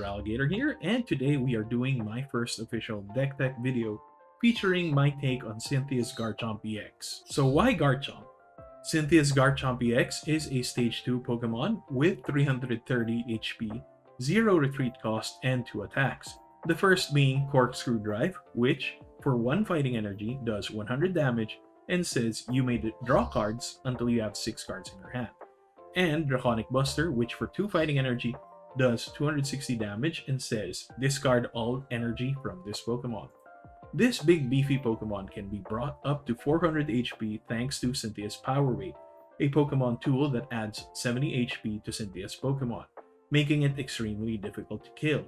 Alligator here, and today we are doing my first official deck tech video featuring my take on Cynthia's Garchomp EX. So why Garchomp? Cynthia's Garchomp EX is a Stage 2 Pokemon with 330 HP, 0 retreat cost, and 2 attacks. The first being Corkscrew Drive, which, for 1 fighting energy, does 100 damage and says you may draw cards until you have 6 cards in your hand. And Draconic Buster, which for 2 fighting energy does 260 damage and says discard all energy from this Pokemon. This big beefy Pokemon can be brought up to 400 HP thanks to Cynthia's Power Weight, a Pokemon tool that adds 70 HP to Cynthia's Pokemon, making it extremely difficult to kill.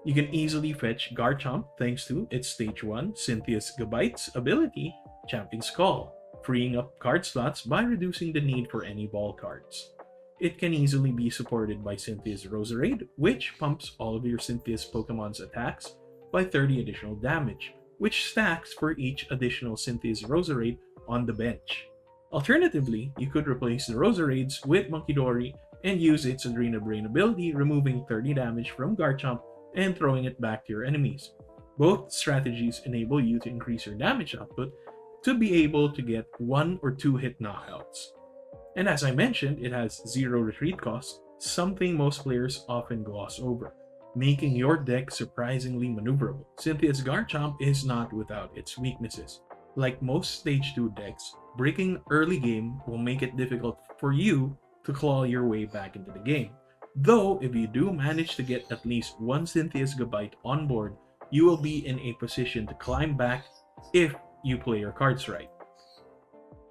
You can easily fetch Garchomp thanks to its Stage 1 Cynthia's Gabite's ability, Champion's Call, freeing up card slots by reducing the need for any ball cards. It can easily be supported by Cynthia's Roserade, which pumps all of your Cynthia's Pokemon's attacks by 30 additional damage, which stacks for each additional Cynthia's Roserade on the bench. Alternatively, you could replace the Roserades with Munkidori and use its Adrena Brain ability, removing 30 damage from Garchomp and throwing it back to your enemies. Both strategies enable you to increase your damage output to be able to get 1 or 2 hit knockouts. And as I mentioned, it has 0 retreat cost, something most players often gloss over, making your deck surprisingly maneuverable. Cynthia's Garchomp is not without its weaknesses. Like most Stage 2 decks, breaking early game will make it difficult for you to claw your way back into the game. Though, if you do manage to get at least 1 Cynthia's Gabite on board, you will be in a position to climb back if you play your cards right.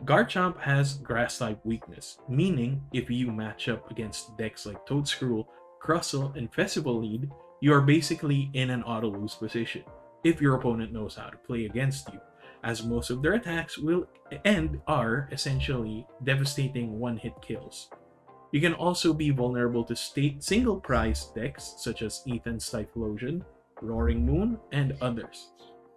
Garchomp has Grass-type weakness, meaning if you match up against decks like Toedscruel, Crustle, and Festival Lead, you are basically in an auto-lose position if your opponent knows how to play against you, as most of their attacks will and are essentially devastating one-hit kills. You can also be vulnerable to single-prize decks such as Ethan's Typhlosion, Roaring Moon, and others.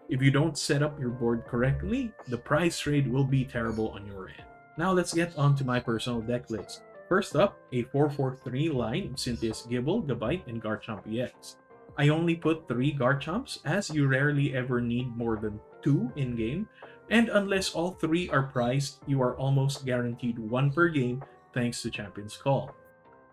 If you don't set up your board correctly, the prize trade will be terrible on your end. Now let's get on to my personal deck list. First up, a 4-4-3 line of Cynthia's Gible, Gabite, and Garchomp EX. I only put 3 Garchomps as you rarely ever need more than 2 in-game, and unless all 3 are prized, you are almost guaranteed 1 per game thanks to Champion's Call.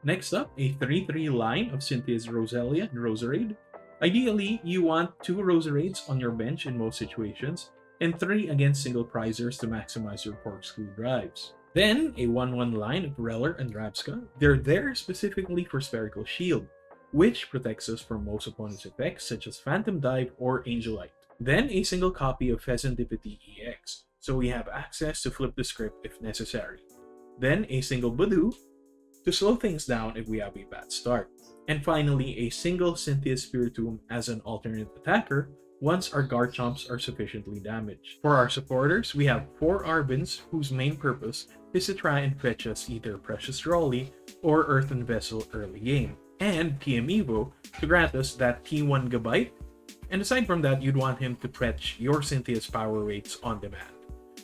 Next up, a 3-3 line of Cynthia's Roselia and Roserade. Ideally, you want 2 Roserades on your bench in most situations, and 3 against single prizers to maximize your Corkscrew Drives. Then, a 1-1 line of Reller and Rabsca. They're there specifically for Spherical Shield, which protects us from most opponents' effects such as Phantom Dive or Angelite. Then, a single copy of Pheasantipity EX, so we have access to flip the script if necessary. Then, a single Budu to slow things down if we have a bad start. And finally, a single Cynthia's Spiritomb as an alternate attacker once our Garchomps are sufficiently damaged. For our supporters, we have 4 Arvins whose main purpose is to try and fetch us either Precious Trolley or Earthen Vessel early game, and TM Evo to grant us that T1 Gabite, and aside from that, you'd want him to fetch your Cynthia's Power Rates on demand.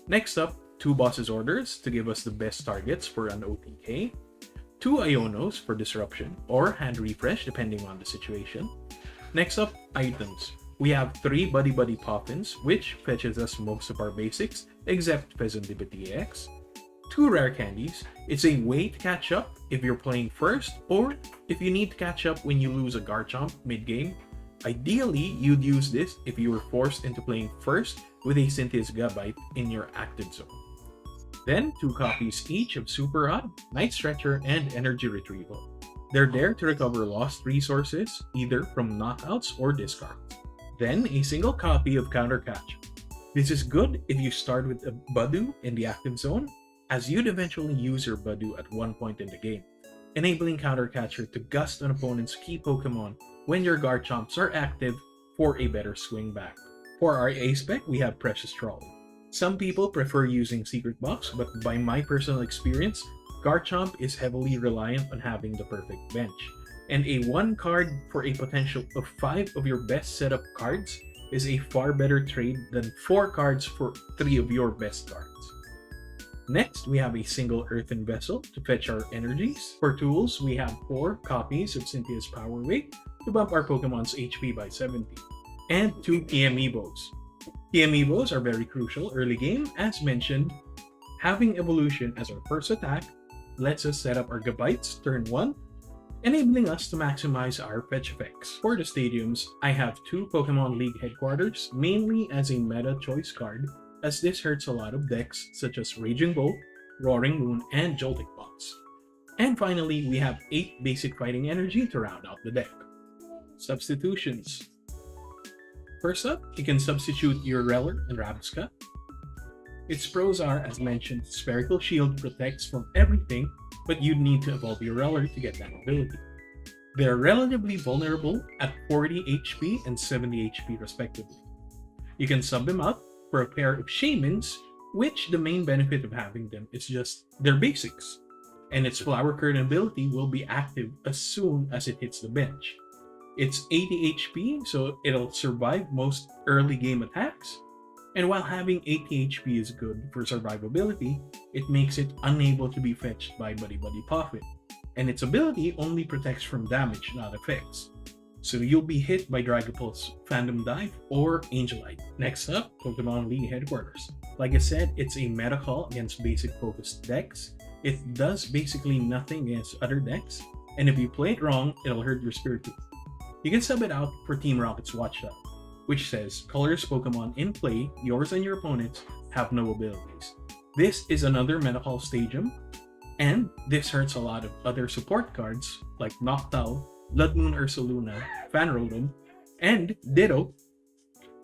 Next up, 2 Boss's Orders to give us the best targets for an OTK, 2 Ionos for disruption or hand refresh depending on the situation. Next up, items. We have 3 Buddy Buddy Poffins, which fetches us most of our basics except Pheasantipity EX. 2 Rare Candies. It's a way to catch up if you're playing first or if you need to catch up when you lose a Garchomp mid-game. Ideally, you'd use this if you were forced into playing first with a Cynthia's Gabite in your active zone. Then, 2 copies each of Super Rod, Night Stretcher, and Energy Retrieval. They're there to recover lost resources, either from knockouts or discards. Then, a single copy of Counter Catch. This is good if you start with a Budu in the active zone, as you'd eventually use your Budu at one point in the game, enabling Counter Catcher to gust an opponent's key Pokemon when your Garchomps are active for a better swing back. For our A-Spec, we have Precious Trolley. Some people prefer using Secret Box, but by my personal experience, Garchomp is heavily reliant on having the perfect bench, and a 1 card for a potential of 5 of your best setup cards is a far better trade than 4 cards for 3 of your best cards. Next, we have a single Earthen Vessel to fetch our energies. For tools, we have 4 copies of Cynthia's Power Weight, to bump our Pokemon's HP by 70, and 2 TM Evos. TM Evos are very crucial early game. As mentioned, having Evolution as our first attack lets us set up our Gabites turn 1, enabling us to maximize our fetch effects. For the stadiums, I have 2 Pokemon League Headquarters, mainly as a meta choice card, as this hurts a lot of decks such as Raging Bolt, Roaring Moon, and Jolting Box. And finally, we have 8 basic fighting energy to round out the deck. Substitutions. First up, you can substitute your Reller and Rabsca. Its pros are, as mentioned, Spherical Shield protects from everything, but you'd need to evolve your Reller to get that ability. They're relatively vulnerable at 40 HP and 70 HP respectively. You can sub them out for a pair of Shaymins, which the main benefit of having them is just their basics, and its Flower Curtain ability will be active as soon as it hits the bench. It's 80 HP, so it'll survive most early game attacks, and while having 80 HP is good for survivability, it makes it unable to be fetched by Buddy Buddy Poffin, and its ability only protects from damage, not effects. So you'll be hit by Dragapult's Phantom Dive or Angelite. Next up, Pokemon League Headquarters. Like I said, it's a meta call against basic focused decks. It does basically nothing against other decks, and if you play it wrong, it'll hurt your Spiritomb. You can sub it out for Team Rocket's Watchdog, which says, colors Pokemon in play, yours and your opponents, have no abilities. This is another meta call stadium, and this hurts a lot of other support cards like Noctowl, Blood Moon Ursaluna, Fanrodon, and Ditto.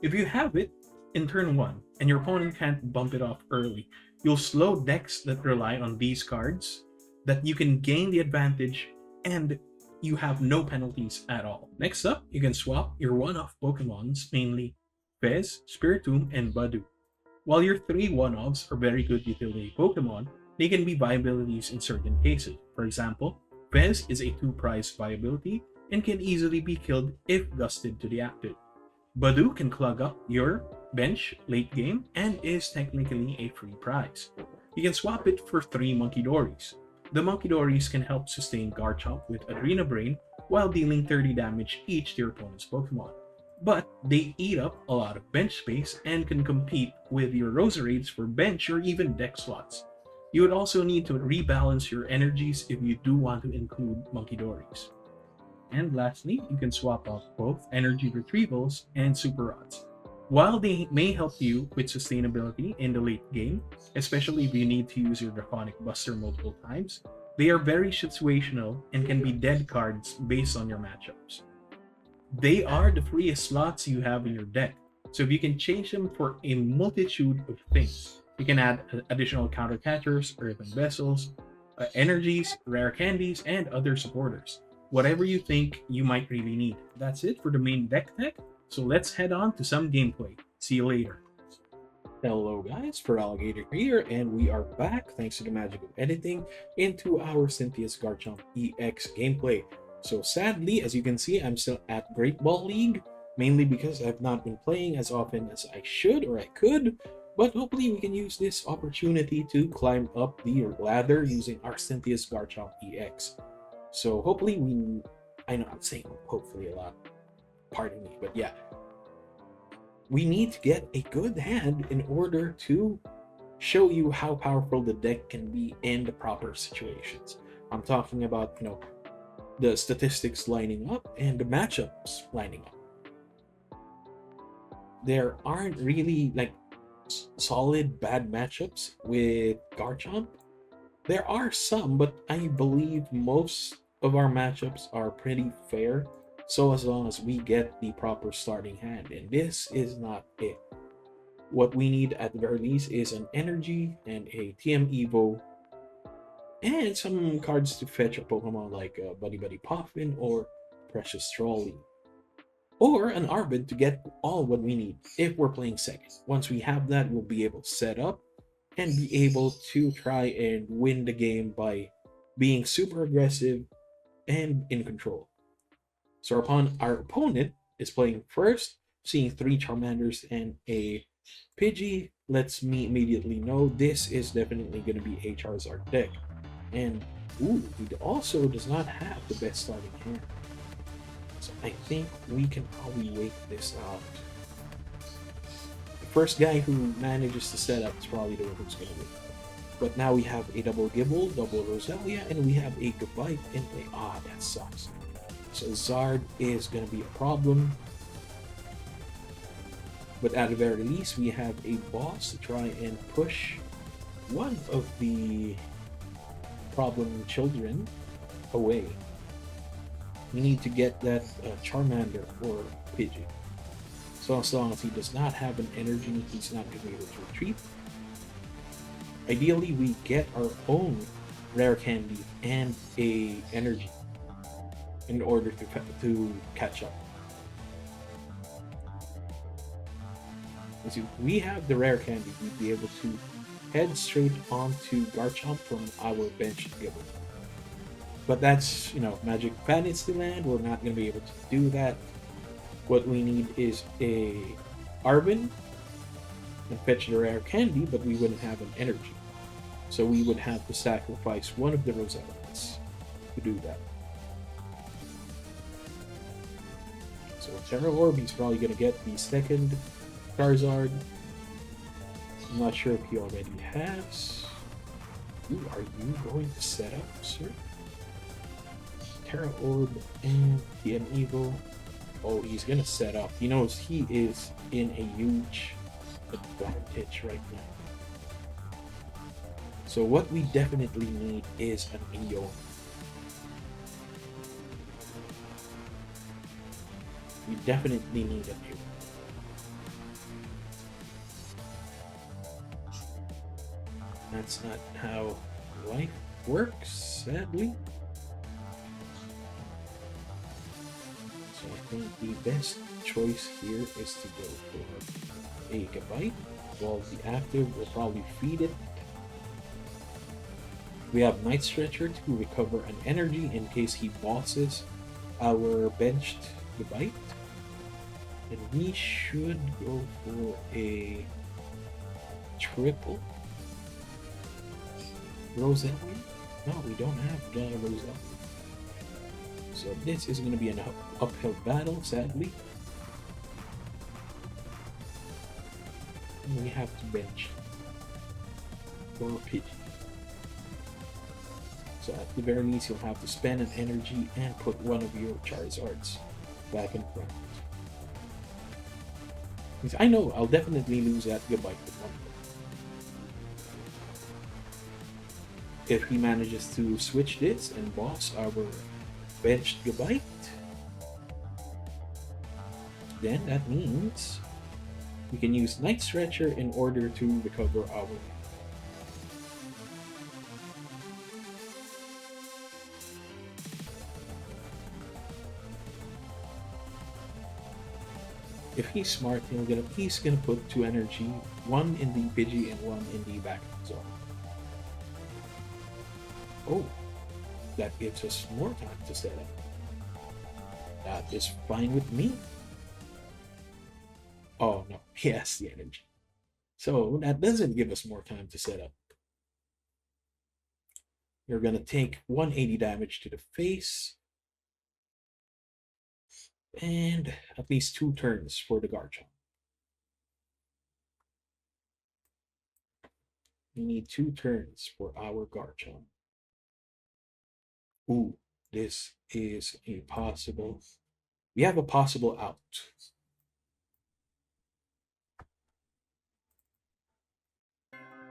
If you have it in turn 1 and your opponent can't bump it off early, you'll slow decks that rely on these cards that you can gain the advantage and you have no penalties at all. Next up, you can swap your one-off Pokemons, mainly Fez, Spiritomb, and Budew. While your 3 one-offs are very good utility Pokemon, they can be viabilities in certain cases. For example, Fez is a 2-prize viability and can easily be killed if gusted to the active. Budew can clog up your bench late game and is technically a free prize. You can swap it for 3 Monkeydories. The Monkeydories can help sustain Garchomp with Adrena Brain while dealing 30 damage each to your opponent's Pokemon. But they eat up a lot of bench space and can compete with your Roserades for bench or even deck slots. You would also need to rebalance your energies if you do want to include Monkeydories. And lastly, you can swap out both Energy Retrievals and Super Rods. While they may help you with sustainability in the late game, especially if you need to use your Draconic Buster multiple times, they are very situational and can be dead cards based on your matchups. They are the freest slots you have in your deck, so if you can change them for a multitude of things, you can add additional counter catchers, earthen vessels, energies, rare candies, and other supporters. Whatever you think you might really need. That's it for the main deck tech, so let's head on to some gameplay. See you later. Hello guys, Feraligator here, and we are back, thanks to the magic of editing, into our Cynthia's Garchomp EX gameplay. So sadly, as you can see, I'm still at Great Ball League, mainly because I've not been playing as often as I should or I could, but hopefully we can use this opportunity to climb up the ladder using our Cynthia's Garchomp EX. So hopefully I know I'm saying hopefully a lot, pardon me, but yeah. We need to get a good hand in order to show you how powerful the deck can be in the proper situations. I'm talking about, the statistics lining up and the matchups lining up. There aren't really solid bad matchups with Garchomp. There are some, but I believe most of our matchups are pretty fair, so as long as we get the proper starting hand, and this is not it. What we need at the very least is an energy and a TM Evo and some cards to fetch a Pokemon like Buddy Buddy Poffin or Precious Trolley, or an Arbid to get all what we need if we're playing second. Once we have that, we'll be able to set up and be able to try and win the game by being super aggressive and in control. So upon our opponent is playing first, seeing 3 Charmanders and a Pidgey lets me immediately know this is definitely going to be a Charizard deck. And he also does not have the best starting hand. So I think we can probably wait this out. The first guy who manages to set up is probably the one who's going to win. But now we have a double Gibble, double Roselia, and we have a Gabite in play. Ah, that sucks. So Zard is going to be a problem. But at the very least, we have a boss to try and push one of the problem children away. We need to get that Charmander or Pidgey. So as long as he does not have an energy, he's not going to be able to retreat. Ideally, we get our own rare candy and a energy in order to catch up. And so we have the rare candy, we'd be able to head straight onto Garchomp from our bench Gibble. But that's, Magic Fantasy Land. We're not going to be able to do that. What we need is a Arvin and fetch the rare candy, but we wouldn't have an energy. So we would have to sacrifice one of the Roselias to do that. So Terra Orb, he's probably going to get the second Charizard. I'm not sure if he already has. Who are you going to set up, sir? Terra Orb and TM Eagle. Oh, he's going to set up. He knows he is in a huge advantage right now. So what we definitely need is an Eon. We definitely need an Eon. That's not how life works, sadly. So I think the best choice here is to go for a Gabite. While the active will probably feed it. We have Night Stretcher to recover an energy in case he bosses our benched Gabite. And we should go for a triple Roselia. No, we don't have Roselia. So this is going to be an uphill battle, sadly. And we have to bench for Pidgey. So at the very least, you'll have to spend an energy and put one of your Charizards back in front. Because I know I'll definitely lose that Gabite with one. If he manages to switch this and boss our benched Gabite, then that means we can use Night Stretcher in order to recover our. If he's smart, he's gonna put 2 energy, one in the Pidgey and one in the back zone. Oh, that gives us more time to set up. That is fine with me. Oh no, he has the energy. So that doesn't give us more time to set up. You're gonna take 180 damage to the face. And at least 2 turns for the Garchomp. We need 2 turns for our Garchomp. Ooh, this is a possible. We have a possible out.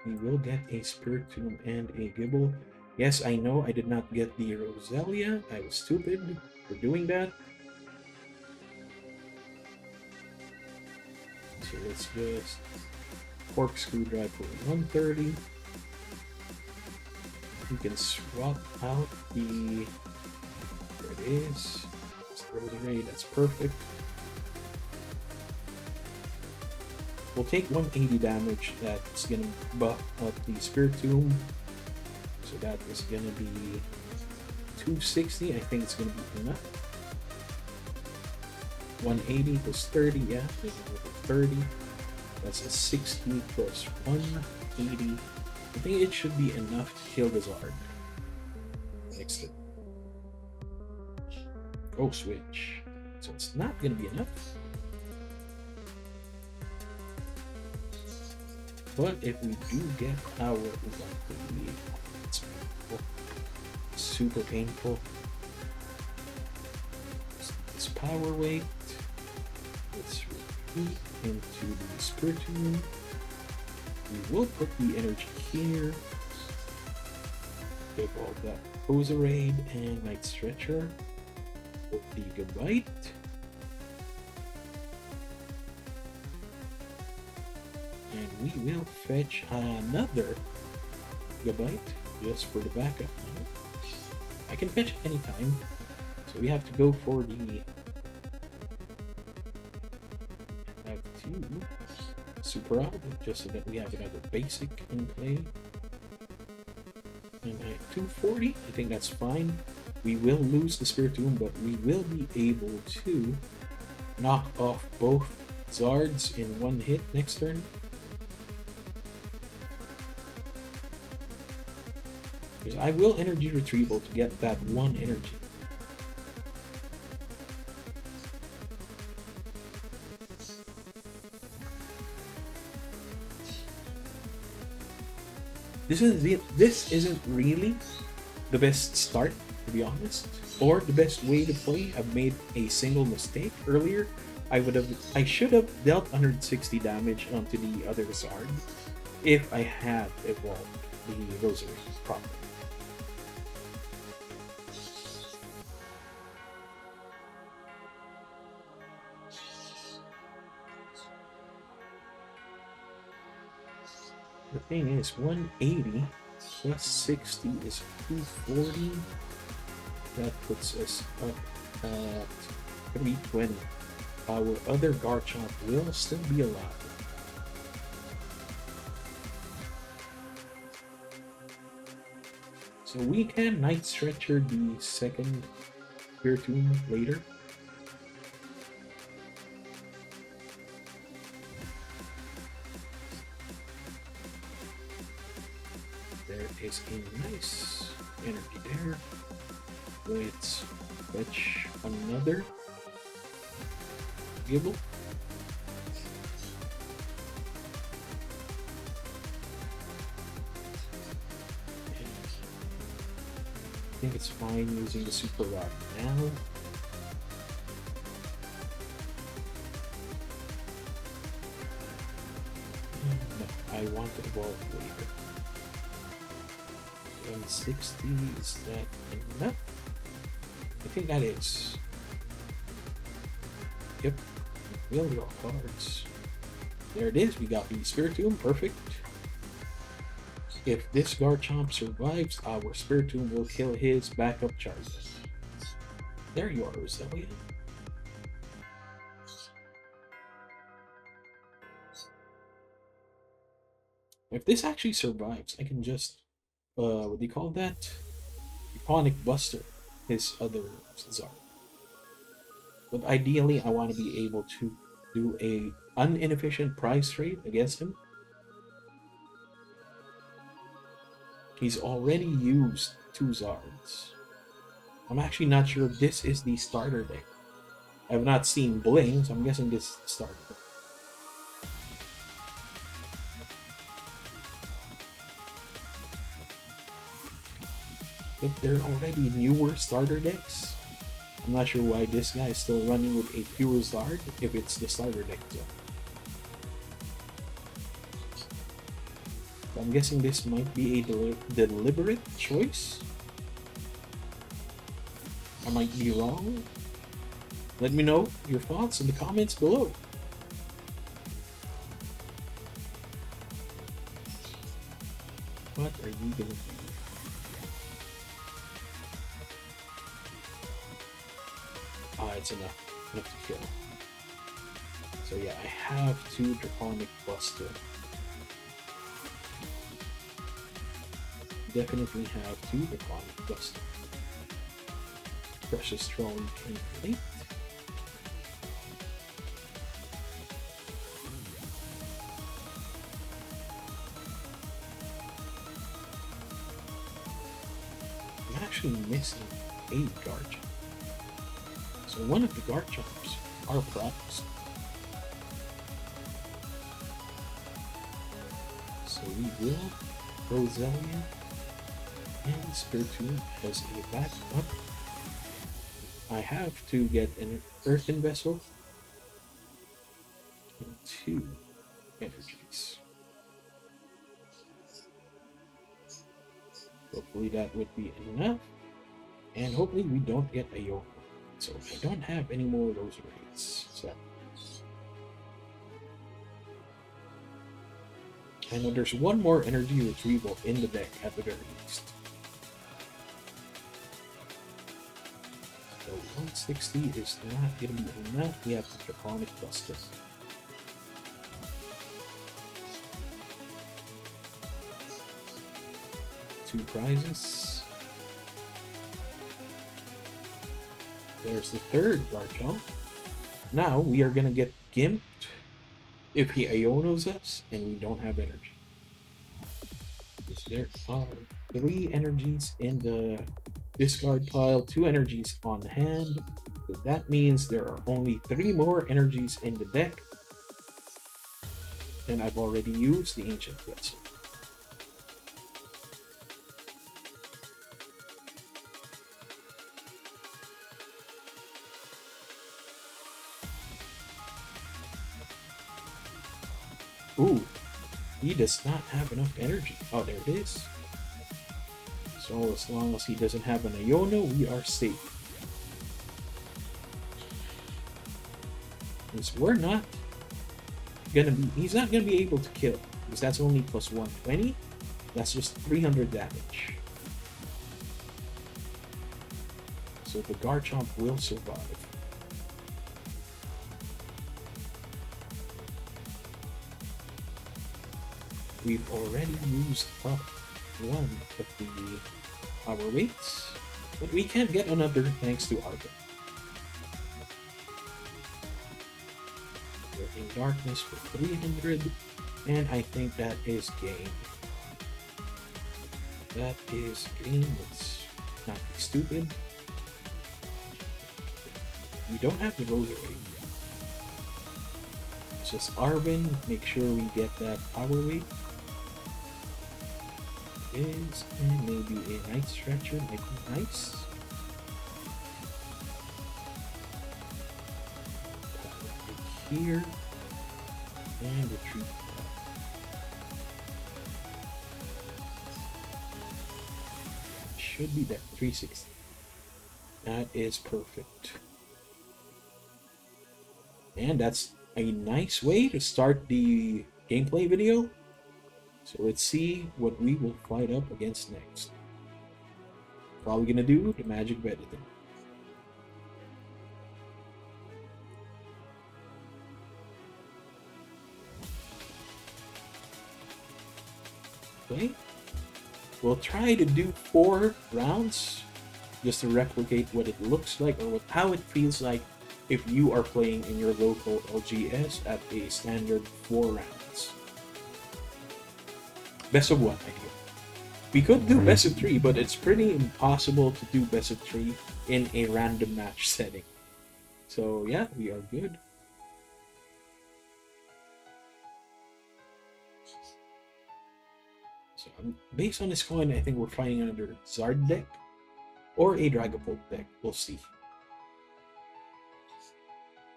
We will get a Spiritomb and a Gibble. Yes, I know I did not get the Roselia. I was stupid for doing that. So let's just corkscrew drive for 130. We can swap out the. There it is. Let's throw the ray. That's perfect. We'll take 180 damage. That's gonna buff up the Spiritomb. So that is gonna be 260. I think it's gonna be enough. 180 plus 30, yeah, 30. That's a 60 plus 180. I think it should be enough to kill the Zard. Next it. Oh, switch. So it's not gonna be enough. But if we do get power, we're going to leave. It's painful. Super painful. This power weight. Let's repeat into the Spiritomb. We will put the energy here. Evolve that Poserade and Night Stretcher. Put the Gigabyte. And we will fetch another Gigabyte just for the backup. I can fetch it anytime, so we have to go for the have two super out just so that we have another basic in play. And at 240, I think that's fine. We will lose the Spiritomb, but we will be able to knock off both Zards in one hit next turn. Because I will energy retrieval to get that one energy. This isn't really the best start, to be honest, or the best way to play. I've made a single mistake earlier. I should have dealt 160 damage onto the other Zard if I had evolved the Rosary properly. The thing is, 180 plus 60 is 240. That puts us up at 320. Our other Garchomp will still be alive. So we can Night Stretcher the second Spiritomb later. There is a nice energy there. Let's fetch another Gibble. I think it's fine using the Super Rod now. No, I want to evolve later. 160, is that enough? I think that is. Yep. Will draw cards. There it is. We got the Spiritomb. Perfect. If this Garchomp survives, our Spiritomb will kill his backup charges. There you are, Roselia. If this actually survives, I can just what do you call that? Iconic Buster his other Zard. But ideally, I want to be able to do a inefficient price trade against him. He's already used 2 Zards. I'm actually not sure if this is the starter deck. I have not seen Bling, so I'm guessing this is the starter deck. If there are already newer starter decks, I'm not sure why this guy is still running with a pure Zard if it's the starter deck though. So I'm guessing this might be a deliberate choice. I might be wrong. Let me know your thoughts in the comments below. What are you gonna do? It's enough to kill. So yeah, I have 2 Draconic Buster. Definitely have 2 Draconic Buster. Precious Throne complete. I'm actually missing 8 Garchomp. So one of the Garchomps are products. So we will Roselia and Spiritomb as a backup. I have to get an Earthen Vessel and 2 energies. Hopefully that would be enough. And hopefully we don't get a Yoko. So I don't have any more of those raids. So I know there's one more energy retrieval in the deck at the very least. So 160 is not going to be enough. We have the Draconic Buster. Two prizes. There's the third Garchomp. Now we are going to get gimped if he Ionos us and we don't have energy. Because there are 3 energies in the discard pile, 2 energies on hand. So that means there are only 3 more energies in the deck. And I've already used the Ancient Vessel. Ooh, he does not have enough energy. Oh, there it is. So as long as he doesn't have an Iono, we are safe. Because we're not gonna be, he's not gonna be able to kill. Because that's only plus 120. That's just 300 damage. So the Garchomp will survive. We've already used up one of the power weights, but we can't get another thanks to Arbor. We're in darkness for 300, and I think that is game. That is game. Let's not be stupid. We don't have the Rosary. It's just Arvin. Make sure we get that power weight. Is and maybe a Night Stretcher might be nice. Here and retreat. Should be there. 360. That is perfect. And that's a nice way to start the gameplay video. So let's see what we will fight up against next. Probably gonna do the magic of editing. Okay. We'll try to do 4 rounds just to replicate what it looks like or how it feels like if you are playing in your local LGS at a standard 4 rounds. Best of 1, I think. We could do best of 3, but it's pretty impossible to do best of 3 in a random match setting. So yeah, we are good. So based on this coin, I think we're fighting another Zard deck or a Dragapult deck. We'll see.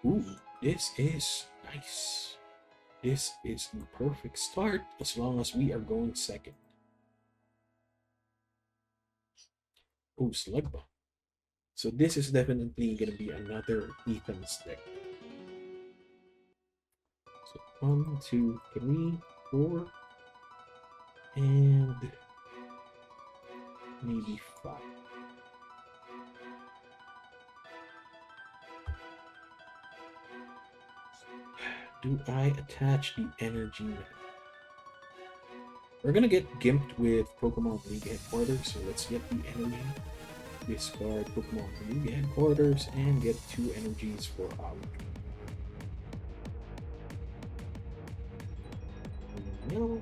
Ooh, this is nice. This is the perfect start as long as we are going second. Oh, Slugma. So this is definitely going to be another Ethan's deck. So 1, 2, 3, 4, and maybe 5. Do I attach the energy now? We're gonna get gimped with Pokemon League Headquarters, so let's get the energy. Discard Pokemon League Headquarters and get 2 energies for our. No,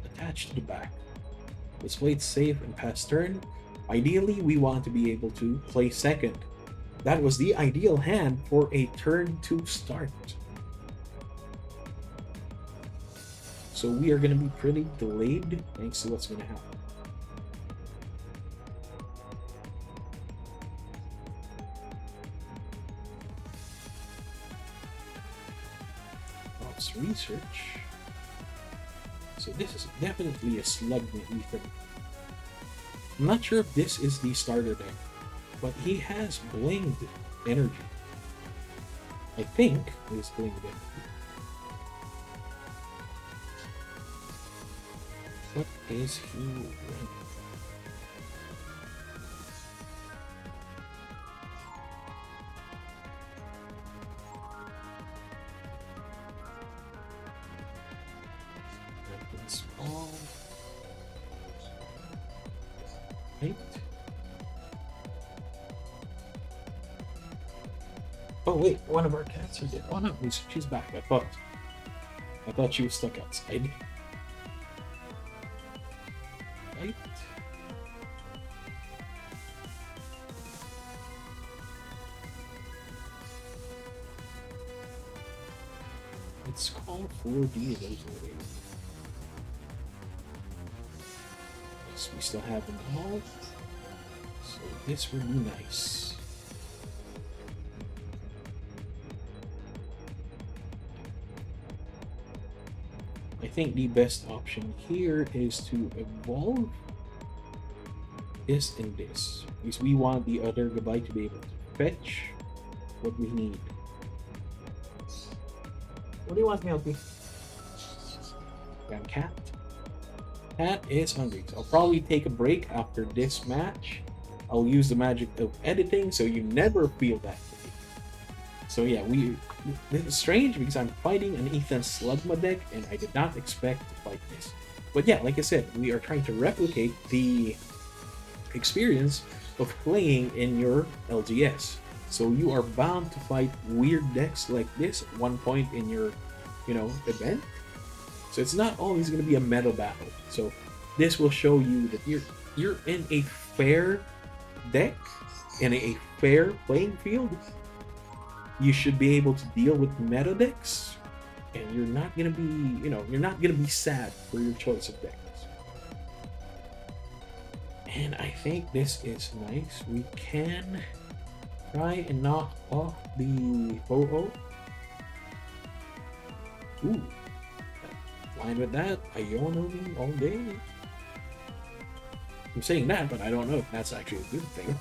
attach to the back. Let's play it safe and pass turn. Ideally, we want to be able to play second that was the ideal hand for a turn 2 start. So we are going to be pretty delayed thanks to what's going to happen. Let's research. So this is definitely a Slugma Ethan. I'm not sure if this is the starter deck, but he has blinged energy. I think it is blinged energy. What is he running? That's all. Right. Oh wait, one of our cats are dead. Oh no, she's back. I thought she was stuck outside. Right. Let's call 4D those away. Yes, we still have them all. So this would be nice. I think the best option here is to evolve this and this, because we want the other Gabite to be able to fetch what we need. What do you want, Milky? And cat. Cat is hungry. So I'll probably take a break after this match. I'll use the magic of editing so you never feel that. So yeah, this is strange because I'm fighting an Ethan Slugma deck and I did not expect to fight this. But yeah, like I said, we are trying to replicate the experience of playing in your LGS. So you are bound to fight weird decks like this at one point in your, event. So it's not always going to be a meta battle. So this will show you that you're in a fair deck, in a fair playing field. You should be able to deal with meta decks, and you're not gonna be, you're not gonna be sad for your choice of decks. And I think this is nice. We can try and knock off the Ho-Oh. Ooh, fine with that. Ionomi all day. I'm saying that, but I don't know if that's actually a good thing.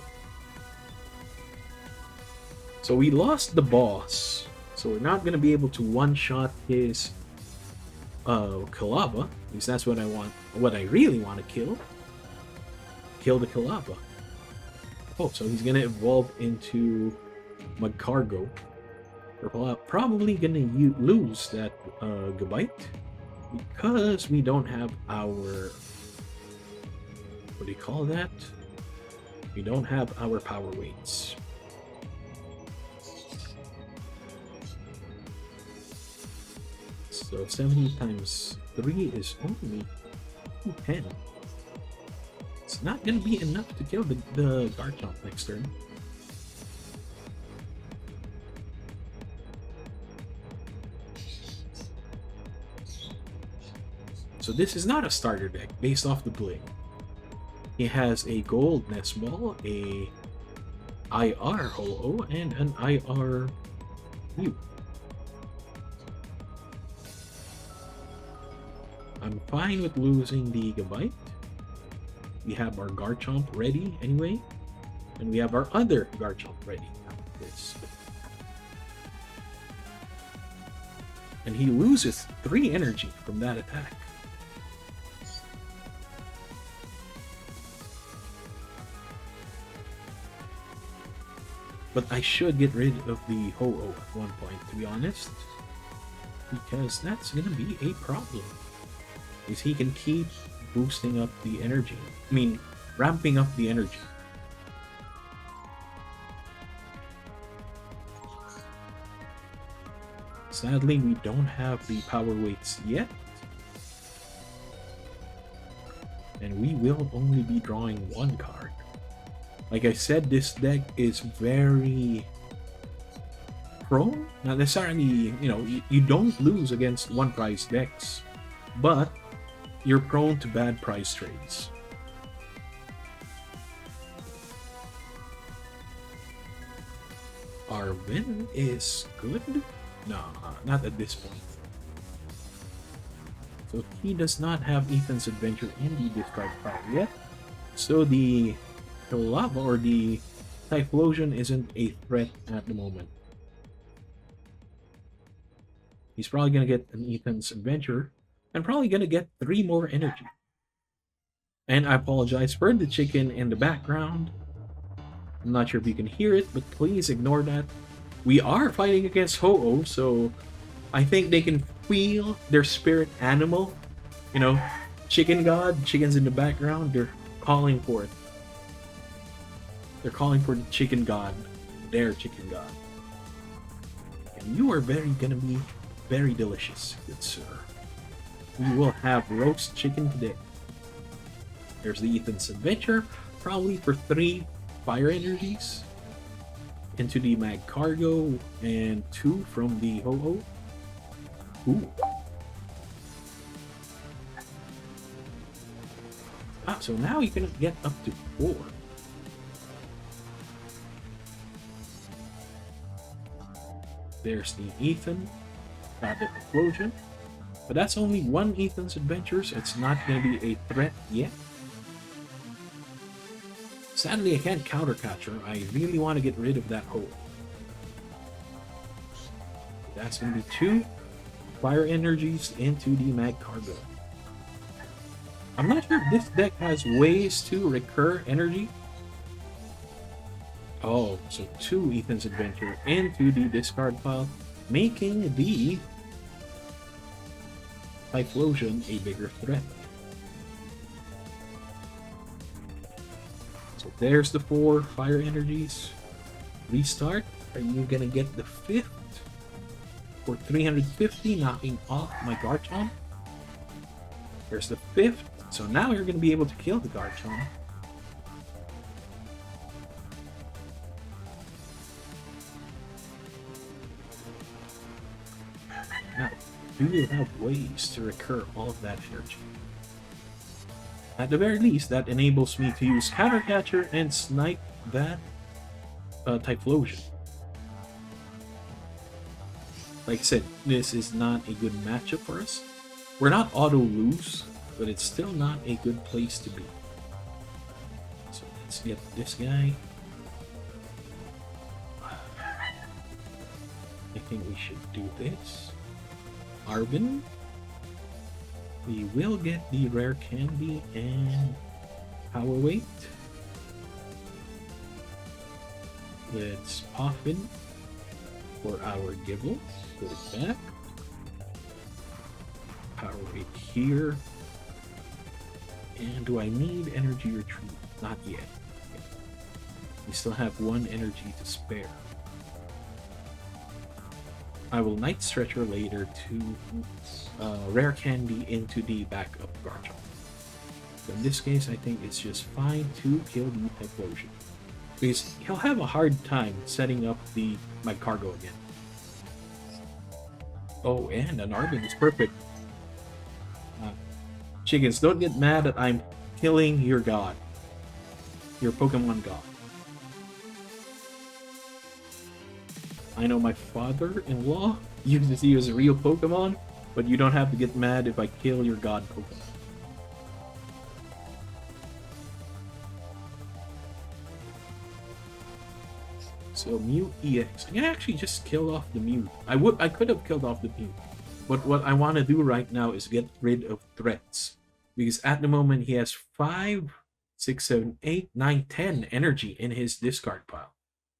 So we lost the boss, so we're not going to be able to one-shot his Kalaba, because that's what I want, what I really want to kill. Kill the Kalaba. Oh, so he's going to evolve into Magcargo. We're probably going to lose that Gabite, because we don't have our, what do you call that? We don't have our power weights. So 70 times 3 is only 210. It's not going to be enough to kill the Garchomp next turn. So this is not a starter deck based off the bling. It has a gold Nest Ball, a IR Ho-Oh, and an IR Mew. I'm fine with losing the Gabite. We have our Garchomp ready anyway. And we have our other Garchomp ready. And he loses 3 energy from that attack. But I should get rid of the Ho-Oh at one point, to be honest. Because that's going to be a problem. Is he can keep boosting up the energy. I mean, ramping up the energy. Sadly, we don't have the power weights yet. And we will only be drawing 1 card. Like I said, this deck is very prone. Not necessarily, you don't lose against one price decks, but you're prone to bad price trades. Our win is good? No, not at this point. So he does not have Ethan's Adventure in the discard pile yet. So the lava or the Typhlosion isn't a threat at the moment. He's probably going to get an Ethan's Adventure and probably going to get 3 more energy. And I apologize for the chicken in the background. I'm not sure if you can hear it, but please ignore that. We are fighting against Ho-Oh, so I think they can feel their spirit animal. Chicken God, chickens in the background, they're calling for it. They're calling for the chicken god, their chicken god. And you are gonna be very delicious, good sir. We will have roast chicken today. There's the Ethan's Adventure, probably for 3 fire energies. Into the Mag Cargo, and 2 from the Ho-Oh. Ooh. So now you can get up to 4. There's the Ethan, the Explosion. But that's only 1 Ethan's Adventure, so it's not going to be a threat yet. Sadly, I can't countercatch her. I really want to get rid of that hole. That's going to be 2 fire energies into the Mag Cargo. I'm not sure if this deck has ways to recur energy. Oh, so 2 Ethan's Adventure into the discard pile, making the Typhlosion a bigger threat. So there's the 4 fire energies. Restart. Are you gonna get the 5th for 350, knocking off my Garchomp? There's the 5th. So now you're gonna be able to kill the Garchomp. Now, do you have ways to recur all of that energy? At the very least, that enables me to use Countercatcher and snipe that Typhlosion. Like I said, this is not a good matchup for us. We're not auto-lose, but it's still not a good place to be. So let's get this guy. I think we should do this. Arvin. We will get the rare candy and power weight. Let's pop in for our Gibbles. Put it back. Power weight here. And do I need energy retrieval? Not yet. We still have 1 energy to spare. I will Night Stretcher later to rare candy into the back of Garchomp. So in this case, I think it's just fine to kill the Typhlosion, because he'll have a hard time setting up my cargo again. Oh, and an Arvin is perfect. Chickens, don't get mad that I'm killing your god. Your Pokemon god. I know my father-in-law uses you as a real Pokemon, but you don't have to get mad if I kill your god Pokemon. So Mew EX. I can actually just kill off the Mew. I could have killed off the Mew. But what I want to do right now is get rid of threats. Because at the moment he has 5, 6, 7, 8, 9, 10 energy in his discard pile.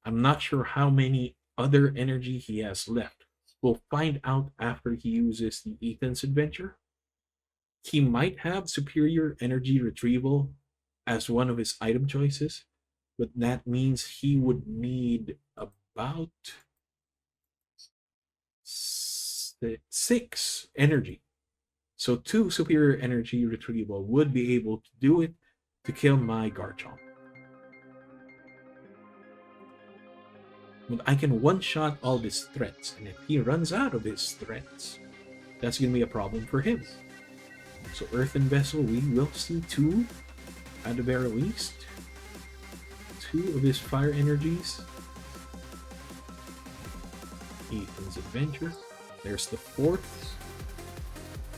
I'm not sure how many other energy he has left. We'll find out after he uses the Ethan's Adventure. He might have superior energy retrieval as one of his item choices, but that means he would need about 6 energy. So 2 superior energy retrieval would be able to do it to kill my Garchomp. But I can one-shot all these threats, and if he runs out of his threats, that's going to be a problem for him. So Earthen Vessel, we will see 2 at the very least. 2 of his fire energies. Ethan's Adventure. There's the 4th.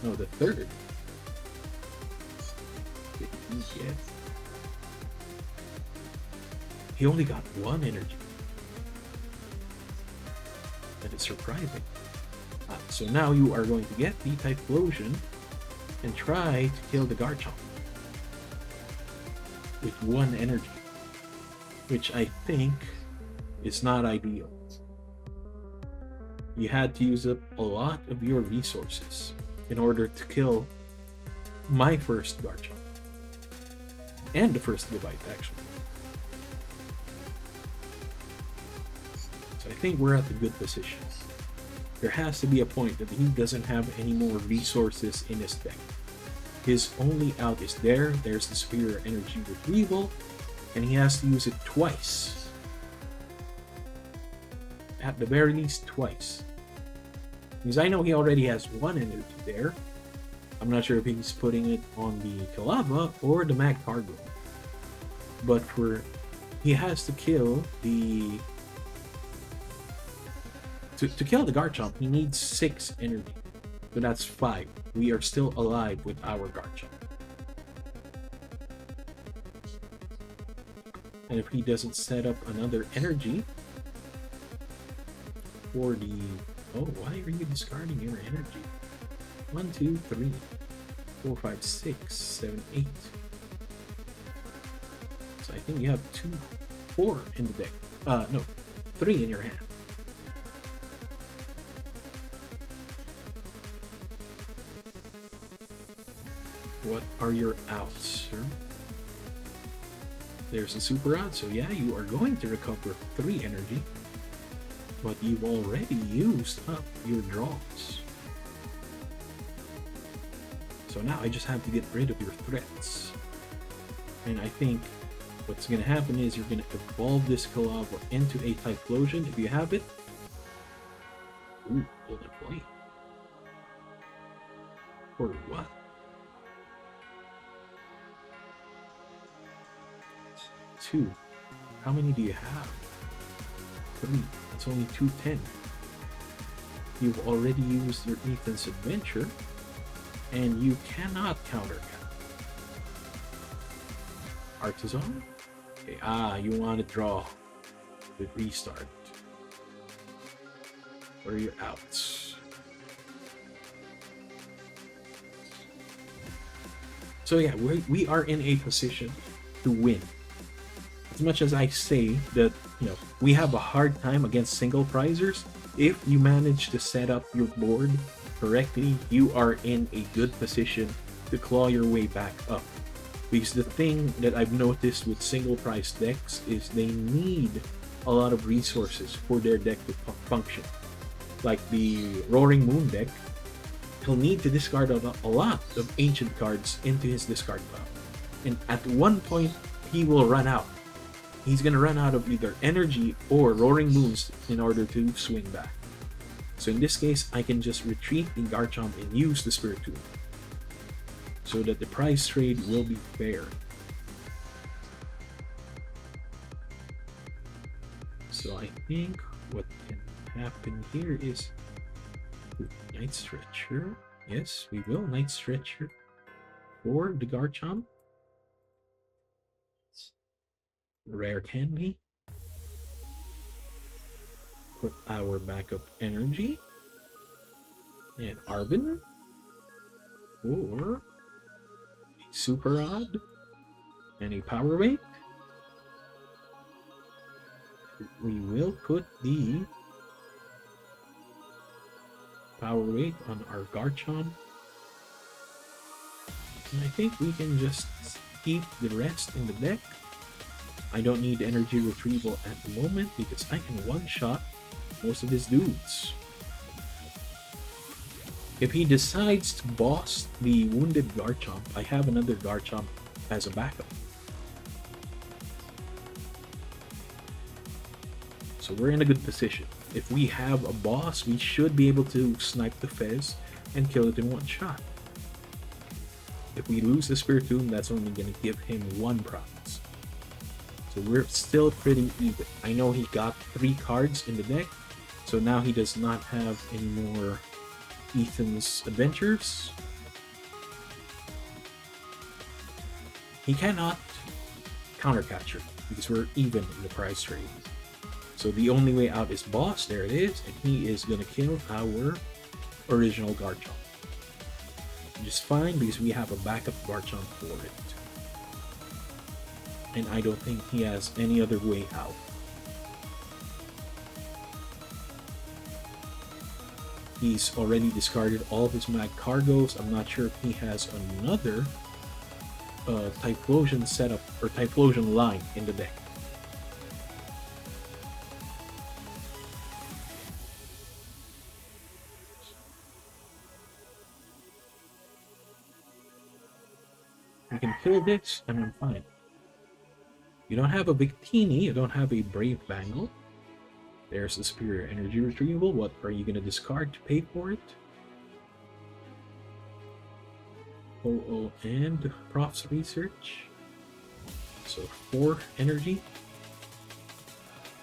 No, the 3rd. Yeah. He only got 1 energy. That is surprising. So now you are going to get the Typhlosion and try to kill the Garchomp with 1 energy, which I think is not ideal. You had to use up a lot of your resources in order to kill my first Garchomp. And the first Gabite, actually. So I think we're at a good position. There has to be a point that he doesn't have any more resources in his deck. His only out is there. There's the Superior Energy Retrieval, and he has to use it twice. At the very least, twice. Because I know he already has 1 energy there. I'm not sure if he's putting it on the Kalava or the Magcargo. But he has to kill the... To kill the Garchomp, he needs 6 energy. So that's 5. We are still alive with our Garchomp. And if he doesn't set up another energy for the... Oh, why are you discarding your energy? 1, 2, 3, 4, 5, 6, 7, 8. So I think you have 4 in the deck. No, 3 in your hand. What are your outs, sir? There's a Super Rod, so yeah, you are going to recover 3 energy. But you've already used up your draws. So now I just have to get rid of your threats. And I think what's going to happen is you're going to evolve this Kalava into a Typhlosion if you have it. Ooh, Golden Flame. For what? 2. How many do you have? 3. That's only 210. You've already used your Ethan's Adventure, and you cannot counter Artisan? Okay, you want to draw with Restart. What are your outs? So yeah, we are in a position to win. As much as I say that, we have a hard time against single prizers, if you manage to set up your board correctly, you are in a good position to claw your way back up. Because the thing that I've noticed with single prize decks is they need a lot of resources for their deck to function. Like the Roaring Moon deck, he'll need to discard a lot of ancient cards into his discard pile. And at one point, he will run out. He's going to run out of either energy or Roaring Moons in order to swing back. So in this case, I can just retreat the Garchomp and use the Spirit Tomb, so that the prize trade will be fair. So I think what can happen here is Night Stretcher. Yes, we will Night Stretcher for the Garchomp. Rare Candy. Put our backup energy and Arbin, or a Super Rod and a Power Weight. We will put the Power Weight on our Garchomp, and I think we can just keep the rest in the deck. I don't need energy retrieval at the moment because I can one-shot most of his dudes. If he decides to boss the wounded Garchomp, I have another Garchomp as a backup. So we're in a good position. If we have a boss, we should be able to snipe the Fez and kill it in one shot. If we lose the Spiritomb, that's only going to give him 1 province. So we're still pretty even. I know he got 3 cards in the deck, so now he does not have any more Ethan's Adventures. He cannot countercatcher because we're even in the prize trade. So the only way out is boss. There it is, and he is going to kill our original Garchomp. Just fine because we have a backup Garchomp for it. And I don't think he has any other way out. He's already discarded all of his Mag Cargos. I'm not sure if he has another Typhlosion setup or Typhlosion line in the deck. You can kill this and I'm fine. You don't have a Victini, you don't have a Brave Bangle. There's the Superior Energy Retrieval. What are you going to discard to pay for it? OO and Prof's Research. So 4 energy.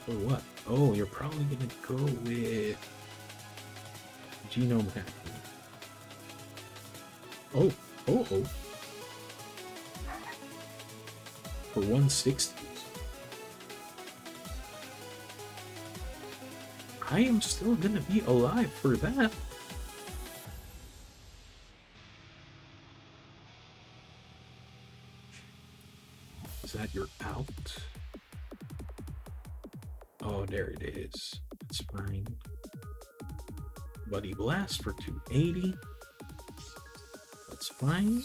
For what? Oh, you're probably going to go with Genome Hacking. Oh. For 160. I am still gonna be alive for that. Is that your out? Oh, there it is. That's fine. Buddy Blast for 280. That's fine.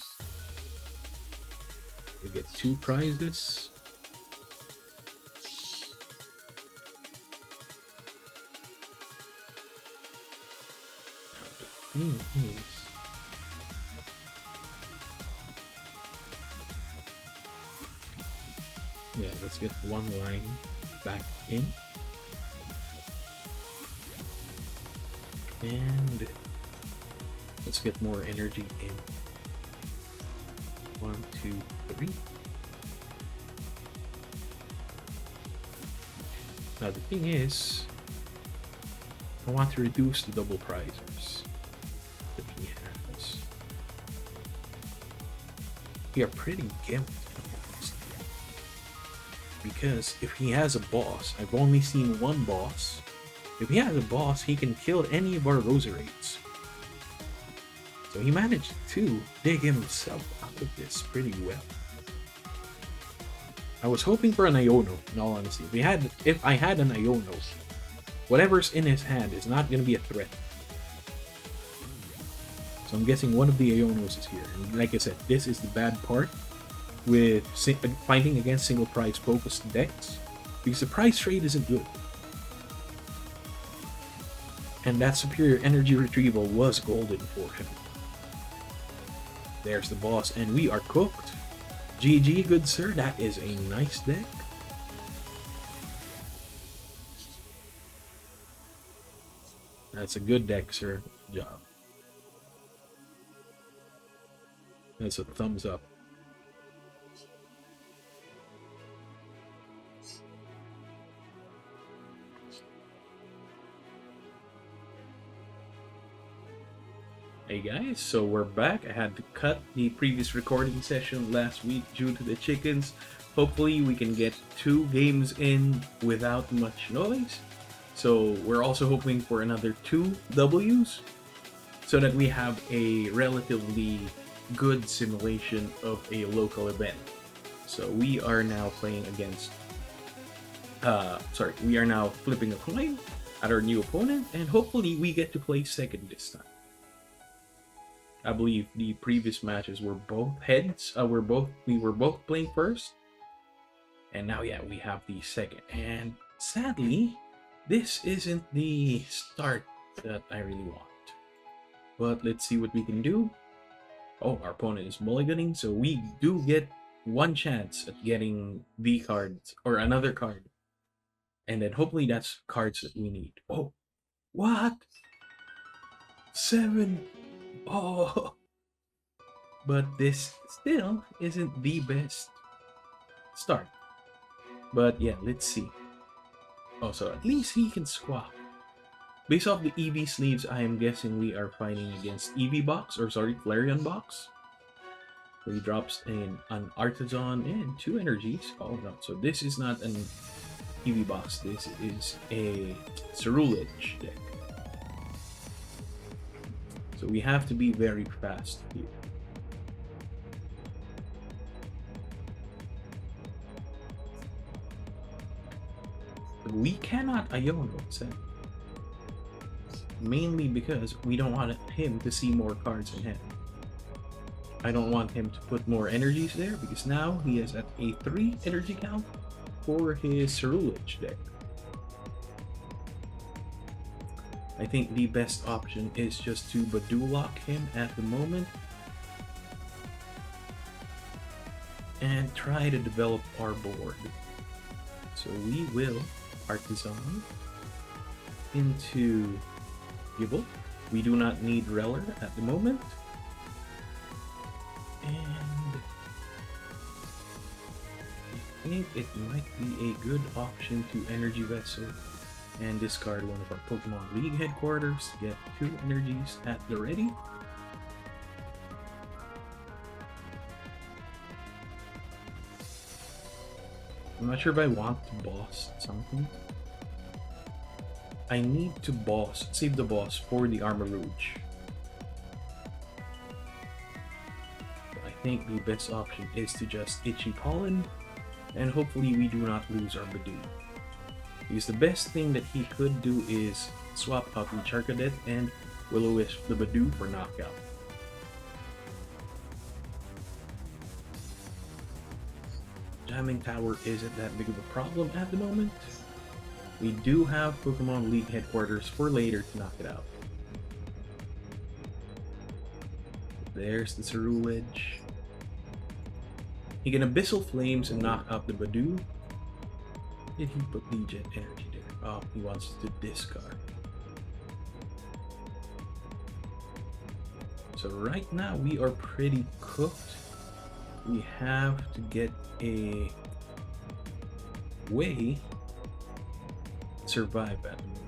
We get 2 prizes. Yeah, let's get 1 line back in. And let's get more energy in. 1, 2, 3. Now the thing is, I want to reduce the double prizers that he has. We are pretty gimped, because if he has a boss, I've only seen 1 boss. If he has a boss, he can kill any of our Roserates. So he managed to dig himself out of this pretty well. I was hoping for an Iono, in all honesty. If I had an Iono, whatever's in his hand is not going to be a threat. So I'm guessing one of the Ionos is here. And like I said, this is the bad part with fighting against single prize focused decks, because the prize trade isn't good. And that Superior Energy Retrieval was golden for him. There's the boss, and we are cooked. GG, good sir. That is a nice deck. That's a good deck, sir. Good job. That's a thumbs up. Hey guys, so we're back. I had to cut the previous recording session last week due to the chickens. Hopefully we can get 2 games in without much noise. So we're also hoping for another 2 Ws so that we have a relatively good simulation of a local event. So we are now playing against we are now flipping a coin at our new opponent, and hopefully we get to play second this time. I believe the previous matches were both heads. We were both playing first, and now yeah, we have the second. And sadly, this isn't the start that I really want. But let's see what we can do. Oh, our opponent is mulliganing, so we do get 1 chance at getting the cards or another card And then hopefully that's cards that we need. Oh, what? 7. Oh, but this still isn't the best start. But yeah, let's see. Oh, so at least he can squawk. Based off the EV sleeves, I am guessing we are fighting against EV box, or sorry, Flareon box. So he drops in an Artisan and 2 energies. Oh no, so this is not an EV box, this is a Cerulege deck. So we have to be very fast here. We cannot Iono set. Mainly because we don't want him to see more cards in hand. I don't want him to put more energies there because now he is at a 3 energy count for his Cerulege deck. I think the best option is just to Badoo lock him at the moment and try to develop our board. So we will Artisan into Gibble. We do not need Reller at the moment. And I think it might be a good option to Energy Vessel and discard one of our Pokemon League headquarters to get 2 energies at the ready. I'm not sure if I want to boss something. I need to save the boss for the Armor Rouge. I think the best option is to just Itchy Pollen, and hopefully we do not lose our Badoo. Because the best thing that he could do is swap out the Charcadet and Will-O-Wisp the Badoo for knockout. Jamming Tower isn't that big of a problem at the moment. We do have Pokemon League headquarters for later to knock it out. There's the Cerulege. He can Abyssal Flames and knock out the Badoo. Did he put the Jet Energy there? Oh, he wants to discard. So right now we are pretty cooked. We have to get a way to survive at the moment.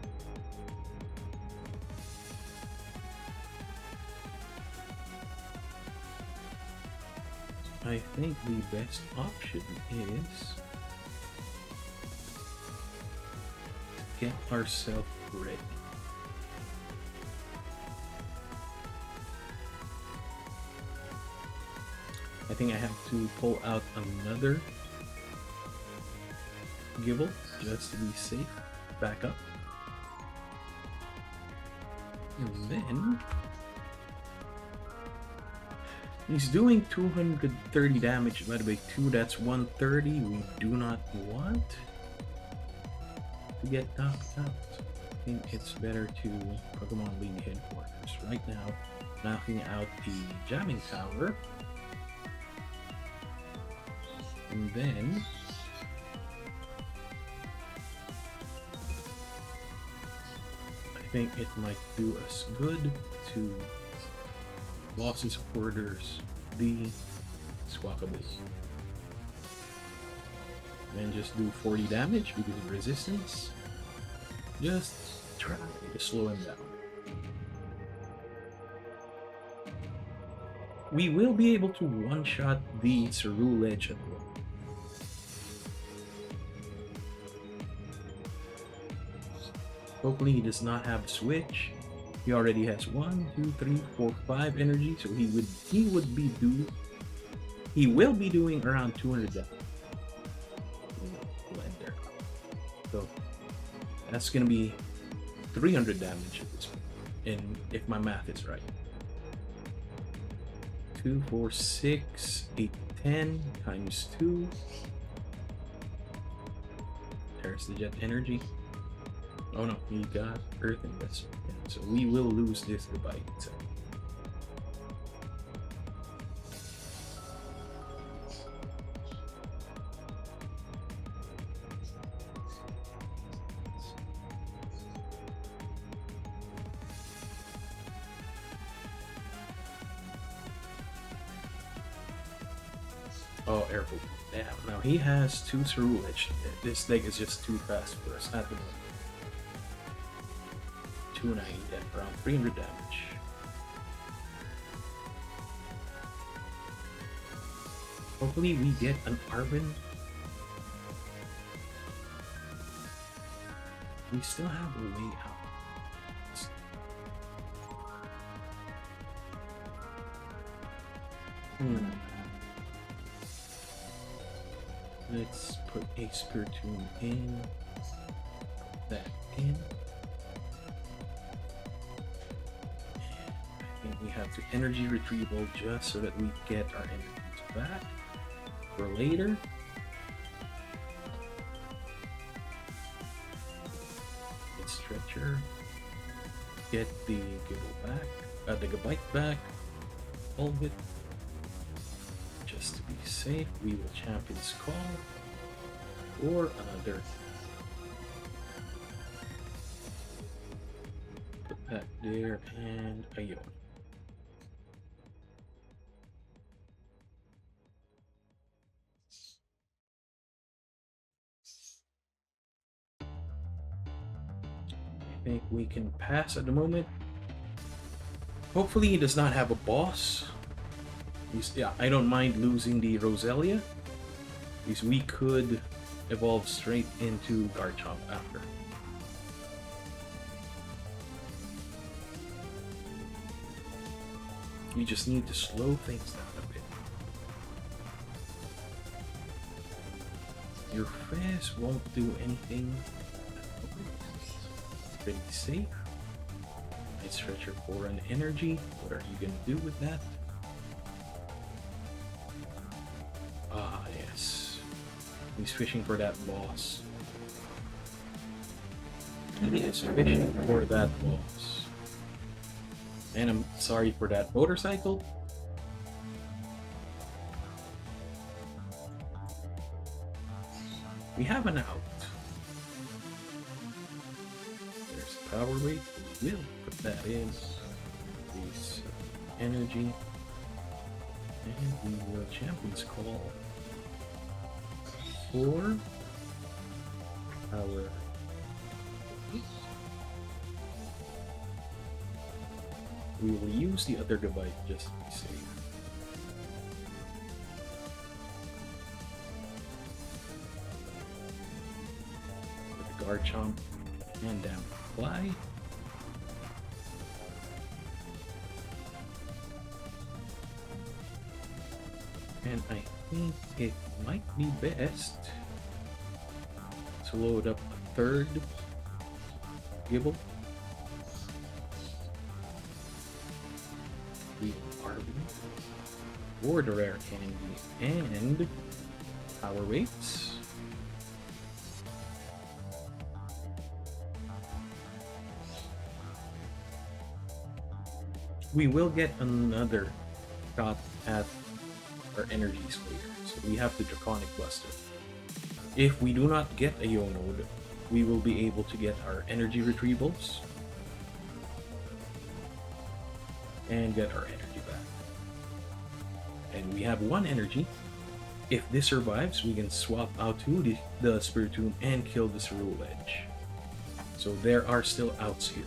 I think the best option is get ourselves ready. I think I have to pull out another Gibble just to be safe. Back up. And then he's doing 230 damage divided by 2, that's 130. We do not want to get knocked out. I think it's better to Pokemon League headquarters right now, knocking out the Jamming Tower. And then I think it might do us good to Boss's supporters the Squawkables. Then just do 40 damage because of resistance. Just try to slow him down. We will be able to one-shot the Cerulege at will. Hopefully he does not have a switch. He already has 1, 2, 3, 4, 5 energy, so he will be doing around 200 damage. So that's gonna be 300 damage at this point, and if my math is right. 2, 4, 6, 8, 10 times 2. There's the Jet Energy. Oh no, he got Earth Investment. Yeah, so we will lose this goodbye. So. Oh, Airboat. Damn, now he has 2 Cerulege. This deck is just too fast for us at the moment. 290 deck, around 300 damage. Hopefully we get an Arvin. We still have a way out. Let's put a Spiritomb in. Put that in. I think we have to energy retrieval just so that we get our energies back for later. Get Stretcher. Get the Gibble back. The Gabite back. All of it. Just to be safe, we will Champion's Call or another. Put that there and a Yo. I think we can pass at the moment. Hopefully he does not have a boss. Yeah, I don't mind losing the Roselia, because we could evolve straight into Garchomp after. You just need to slow things down a bit. Your Fizz won't do anything. Pretty safe. Night Stretcher for an energy. What are you gonna do with that? Ah, yes. He's fishing for that boss. He is fishing for that boss. And I'm sorry for that motorcycle. We have an out. There's Power Wave. We will put that in. Please, energy. And we will Champion's Call for our we will use the other Gabite just to be safe. With the Garchomp and Damn Fly. And I think it might be best to load up a third Gibble. The Arby, or the Rare Candy, and Power Weights. We will get another shot at our energies later, so we have the Draconic Buster. If we do not get a Yo-Node, we will be able to get our energy retrievals and get our energy back. And we have 1 energy. If this survives, we can swap out to the Spiritomb and kill the Cerulege. So there are still outs here.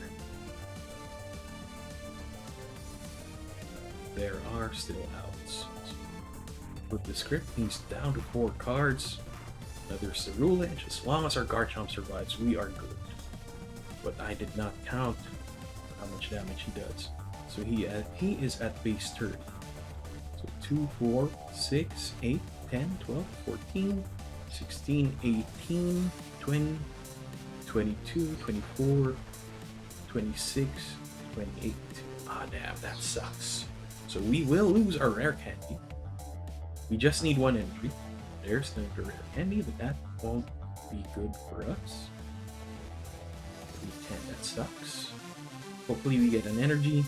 There are still outs. With the script, he's down to 4 cards. Another Cerulege. As long as our Garchomp survives, we are good. But I did not count how much damage he does. So he is at base 30. So 2, 4, 6, 8, 10, 12, 14, 16, 18, 20, 22, 24, 26, 28. Ah, damn, that sucks. So we will lose our Rare Candy. We just need 1 entry. There's the Rare Candy, but that won't be good for us. 10, that sucks. Hopefully we get an energy.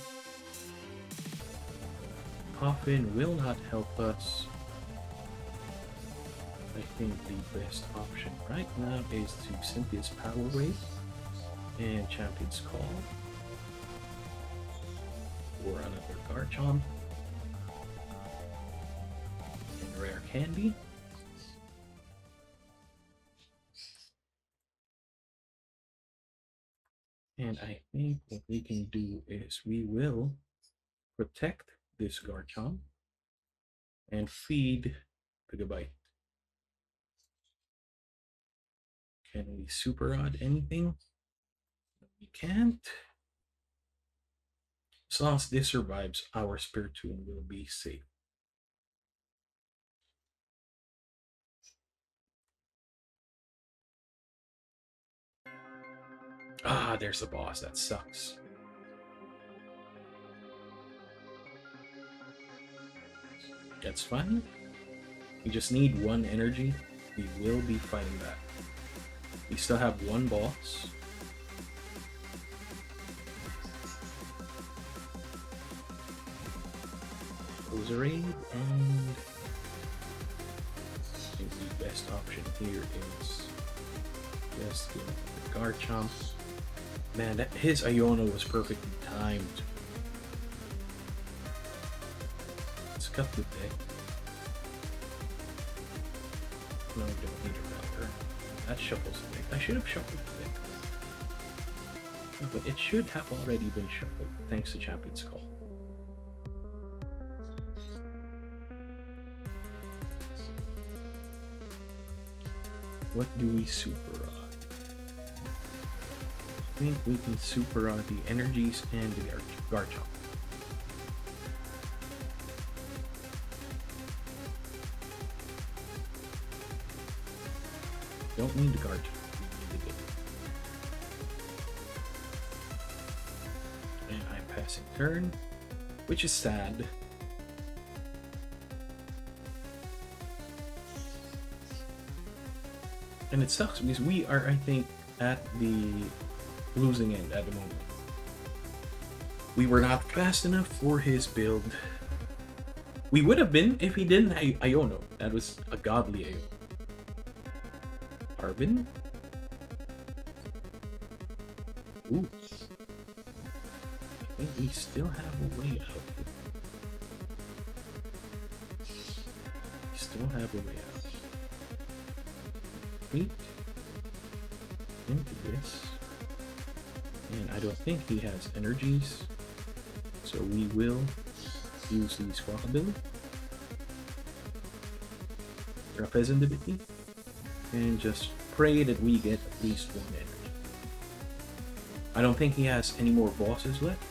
Coffin will not help us. I think the best option right now is to Cynthia's Power Wave and Champion's Call. Or another Garchomp. And rare candy. And I think what we can do is we will protect this Garchomp and feed the Gabite. Can we super odd anything? We can't. As long as this survives, our Spiritomb will be safe. Ah, there's the boss. That sucks. That's fine. We just need one energy. We will be fighting that. We still have one boss. Raid, and I think the best option here is just Garchomp. Man, his Iono was perfectly timed. Let's cut the deck. No, we don't need a router. That shuffles the deck. I should have shuffled the deck. No, but it should have already been shuffled, thanks to Champion's Call. What do we super rod? I think we can super rod the energies and the Garchomp. Don't need the Garchomp. We need the game. And I'm passing turn, which is sad. And it sucks because we are, I think, at the losing end at the moment. We were not fast enough for his build. We would have been if he didn't Iono. That was a godly Iono. Harbin? Ooh. I think we still have a way out. We still have a way out. Into this, and I don't think he has energies, so we will use the Squawkabilly, drop Peasantability, and just pray that we get at least one energy. I don't think he has any more bosses left,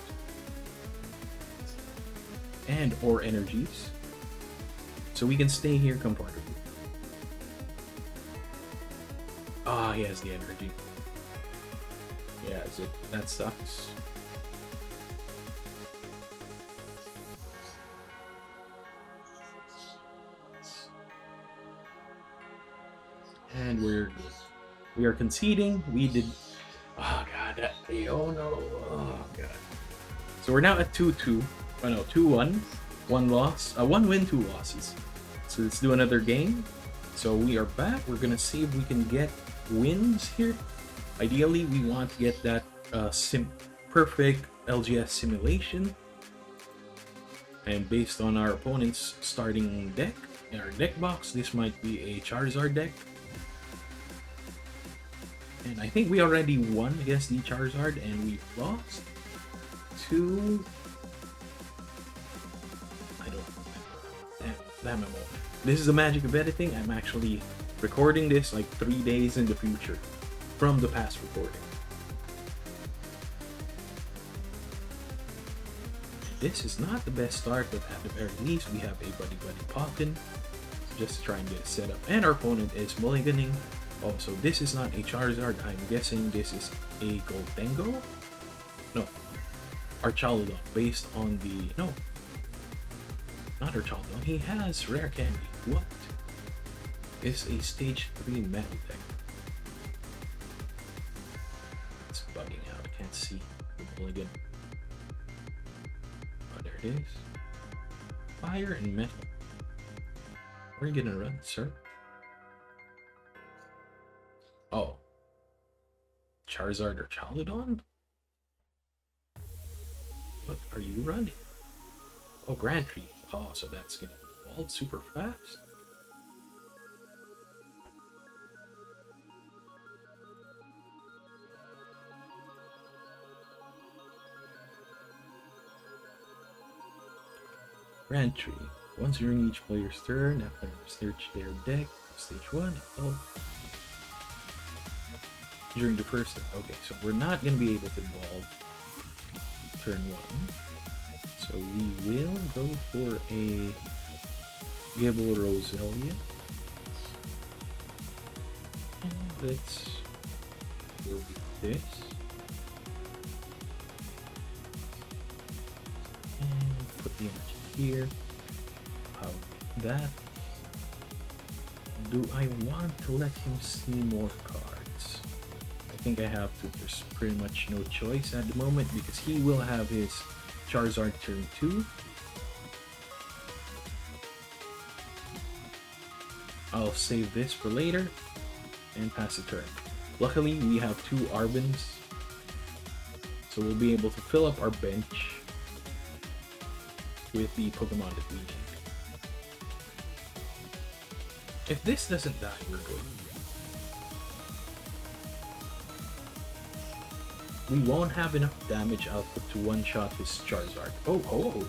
and or energies, so we can stay here comfortably. Ah, he has the energy. Yeah, that sucks. And we are conceding. We did. Oh god, that. Oh no. Oh god. So we're now at 2-2. Oh no, 2-1. One loss. 1 win, 2 losses. So let's do another game. So we are back. We're gonna see if we can get wins here. Ideally, we want to get that perfect LGS simulation. And based on our opponent's starting deck, in our deck box, this might be a Charizard deck. And I think we already won against the Charizard and we lost to... I don't remember. Damn MMO. This is the magic of editing. I'm actually recording this like 3 days in the future from the past recording. This is not the best start, but at the very least we have a Buddy Poppin. Just trying to set up. And our opponent is mulliganing. Oh, so this is not a Charizard. I'm guessing this is a Goldengo? No. Archaludon, based on the... No. Not Archaludon. He has Rare Candy. What? Is a stage 3 metal deck. It's bugging out. I can't see the mulligan. Oh, there it is. Fire and metal. Where are you gonna run, sir? Oh. Charizard or Chaludon? What are you running? Oh, Grand Tree. Oh, so that's gonna evolve super fast. Grand Tree. Once during each player's turn, after search their deck, stage 1, during the first turn. Okay, so we're not going to be able to evolve turn 1. So we will go for a Gibble Roselia. And let's go with this. And put the energy here. How that? Do I want to let him see more cards? I think I have to. There's pretty much no choice at the moment because he will have his Charizard turn 2. I'll save this for later and pass the turn. Luckily, we have 2 Arbans, so we'll be able to fill up our bench with the Pokemon that we need. If this doesn't die, we're good. We won't have enough damage output to one-shot his Charizard. Oh!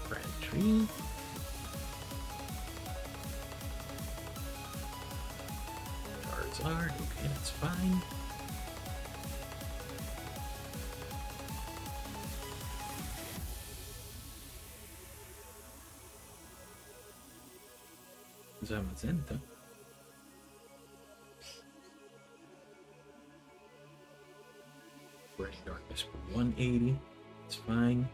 Grand Tree. Charizard, okay, that's fine. Zamazenta. Burning Darkness for 180. It's fine.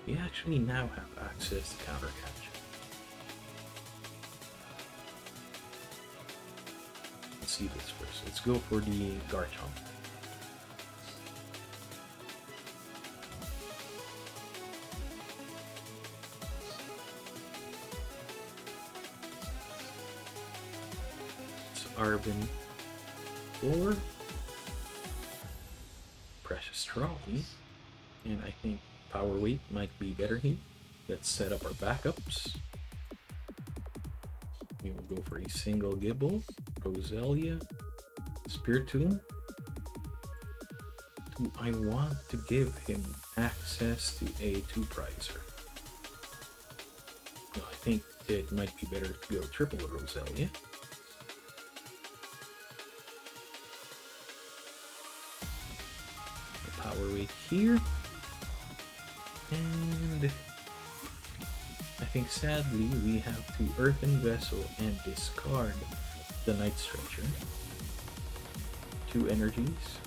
We actually now have access to Counter Catch. Let's see this first. Let's go for the Garchomp. Arbin 4, Precious Trolley, and I think Power Weight might be better here. Let's set up our backups. We will go for a single Gibble, Roselia, Spiritomb. Do I want to give him access to a 2-prizer? No, I think it might be better to go triple Roselia. Power Weight here, and I think sadly we have to Earthen Vessel and discard the Night Stretcher. 2 energies.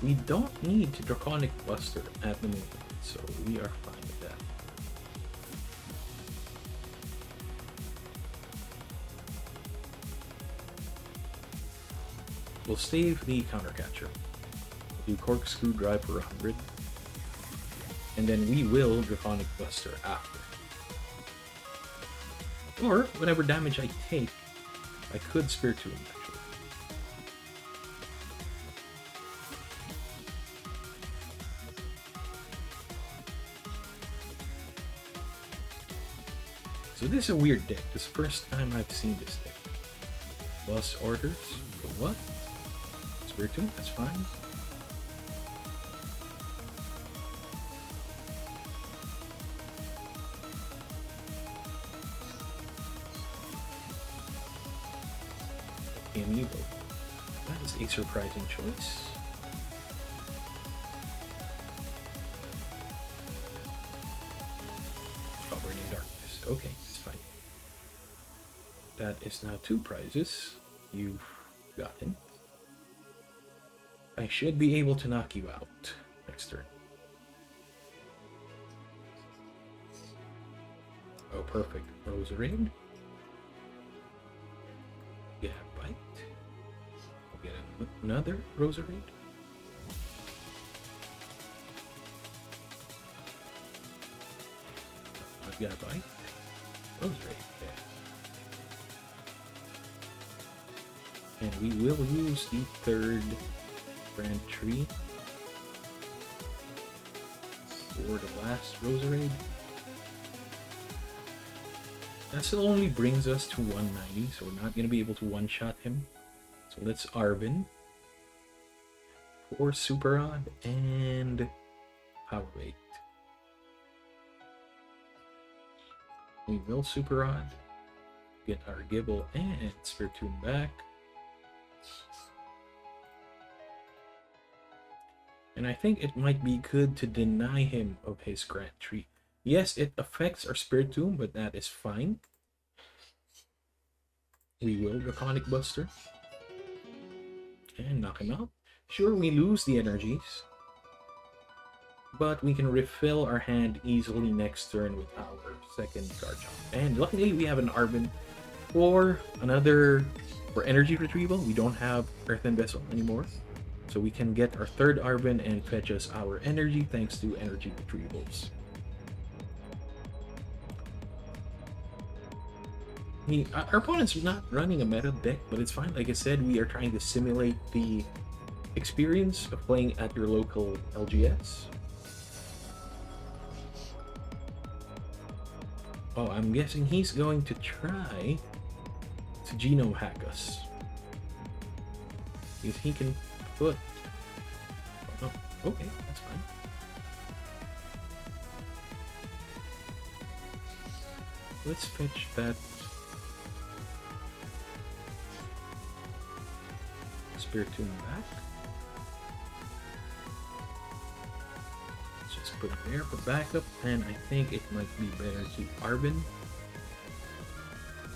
We don't need to Draconic Buster at the moment, so we are fine with that. We'll save the Counter Catcher. We'll do Corkscrew Drive for 100. And then we will Draconic Buster after. Or, whatever damage I take, I could Spiritomb actually. So this is a weird deck. This is the first time I've seen this deck. Boss orders for what? Spiritomb, that's fine. Amiibo. That is a surprising choice. Burning Darkness. Okay, it's fine. That is now 2 prizes. You've gotten. I should be able to knock you out next turn. Oh, perfect. Roserade. Get a bite. I'll get another Roserade. I've got a bite. Roserade. Yeah. And we will use the 3rd Grand Tree for the last Roserade. That still only brings us to 190, so we're not going to be able to one-shot him. So let's Arvin for Super Rod and Power Bait. We will Super Rod, get our Gibble and Spiritomb back. And I think it might be good to deny him of his Grand Tree. Yes, it affects our Spiritomb, but that is fine. We will Draconic Buster and knock him out. Sure, we lose the energies, but we can refill our hand easily next turn with our second Garchomp. And luckily we have an Arvin for energy retrieval. We don't have Earthen Vessel anymore, so we can get our third Arvin and fetch us our energy thanks to energy retrievals. Our opponent's not running a meta deck, but it's fine. Like I said, we are trying to simulate the experience of playing at your local LGS. Oh, I'm guessing he's going to try to genome hack us. If he can put... Oh, okay, that's fine. Let's fetch that Spiritomb back. Let's just put it there for backup, and I think it might be better to Arvin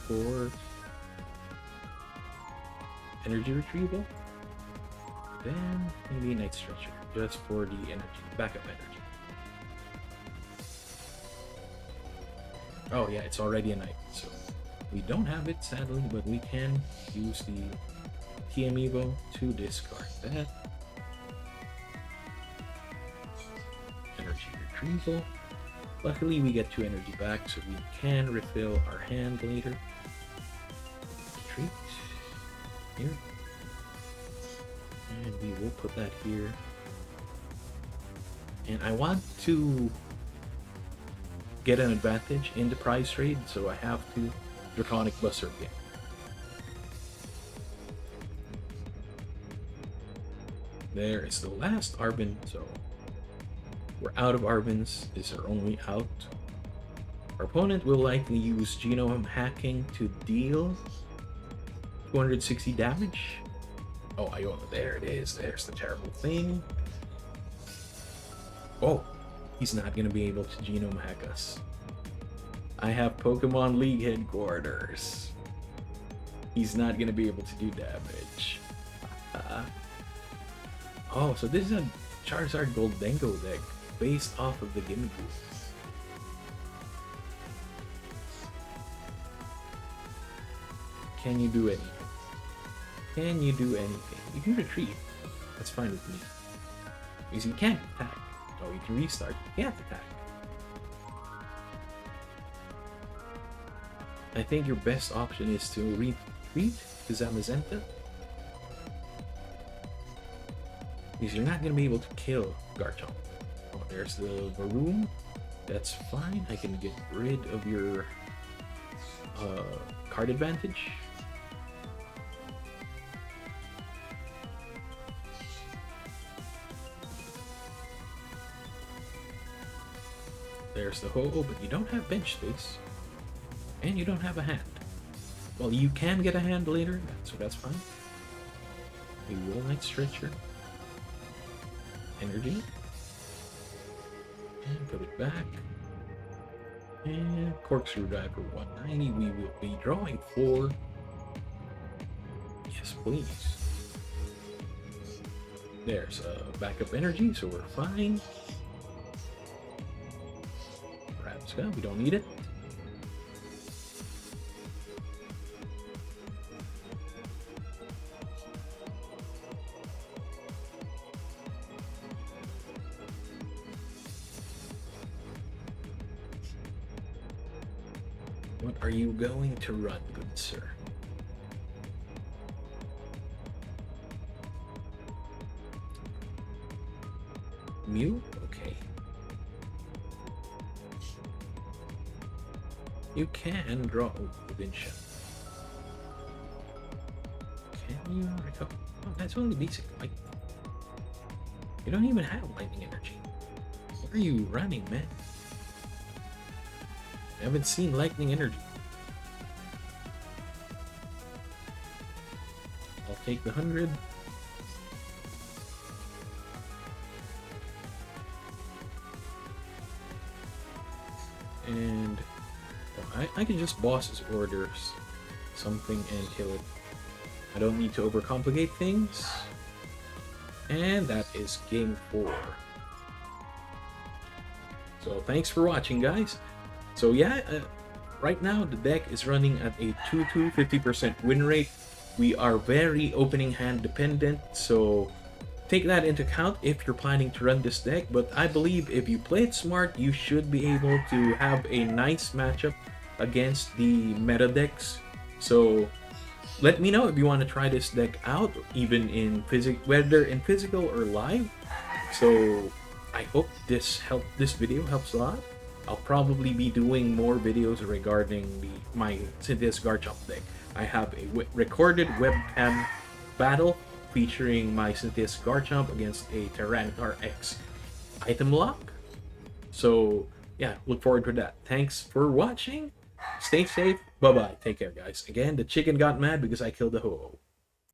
for energy retrieval. Then maybe Night Stretcher, just for the energy, backup energy. Oh yeah, it's already a night, so we don't have it sadly, but we can use the TM Evo to discard that. Energy retrieval. Luckily we get 2 energy back, so we can refill our hand later. Retreat. Here. And we will put that here. And I want to get an advantage in the prize trade, so I have to Draconic Buster again. There is the last Arvin, so we're out of Arvins. This is our only out. Our opponent will likely use genome hacking to deal 260 damage. Oh, Iona, there it is. There's the terrible thing. Oh, he's not going to be able to genome hack us. I have Pokemon League headquarters. He's not going to be able to do damage. Oh, so this is a Charizard Goldengo deck based off of the Gimme Boost. Can you do anything? Can you do anything? You can retreat. That's fine with me. Because you can't attack. Oh, you can restart. You can't attack. I think your best option is to retreat to Zamazenta. Because you're not going to be able to kill Garchomp. Oh, there's the Maroon. That's fine. I can get rid of your card advantage. There's the Ho-Oh, but you don't have bench space. And you don't have a hand. Well, you can get a hand later, so that's fine. We will Night Stretcher. Energy. And put it back. And Corkscrew Drive for 190. We will be drawing 4. Yes, please. There's backup energy, so we're fine. Rapska, we don't need it. What are you going to run, good sir? Mew? Okay. You can draw within shot. Can you recover? Oh, that's only basic lightning. You don't even have lightning energy. Where are you running, man? I haven't seen lightning energy. I'll take the 100. And I can just boss his orders something and kill it. I don't need to overcomplicate things. And that is game 4. So thanks for watching, guys. So yeah, right now the deck is running at a 2-2 50% win rate. We are very opening hand dependent, so take that into account if you're planning to run this deck. But I believe if you play it smart, you should be able to have a nice matchup against the meta decks. So let me know if you want to try this deck out, even in whether in physical or live. So I hope this video helps a lot. I'll probably be doing more videos regarding my Cynthia's Garchomp deck. I have a recorded webcam battle featuring my Cynthia's Garchomp against a Tyranitar X item lock. So yeah, look forward to that. Thanks for watching. Stay safe. Bye-bye. Take care, guys. Again, the chicken got mad because I killed the ho-oh.